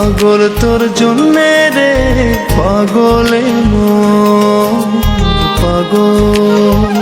পাগল তোর জন্যে রে পাগলে মন পাগল।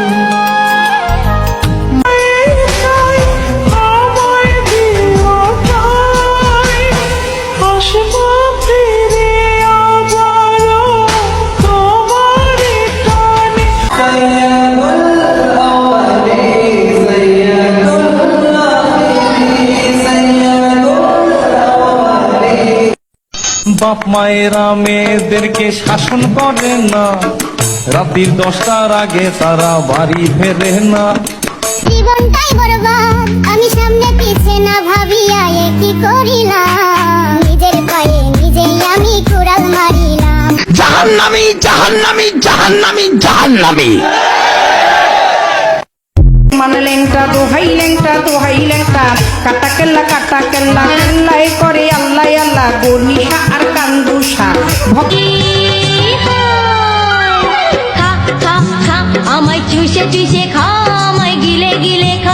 বাপ মায়েরা মেয়েদেরকে শাসন করে না, রাত্রির 10টার আগে তারা বাড়ি ফেরে না। জীবনটাই বরবাদ, আমি সামনে পিছে না ভাবিয়া কি করিলাম, নিজের পায়ে নিজেই আমি কুড়াল মারিলাম। জাহান্নামী জাহান্নামী জাহান্নামী জাহান্নামী। মানে লেংটা দোহাই লেংটা দোহাই লেংটা, কাটা কেল্লা কেল্লাই করে আল্লাহ আল্লাহ গনিশা আর কান্দুষা। খা খা খা আমায় চুষে চুষে খা, আমায় গিলে গিলে খা।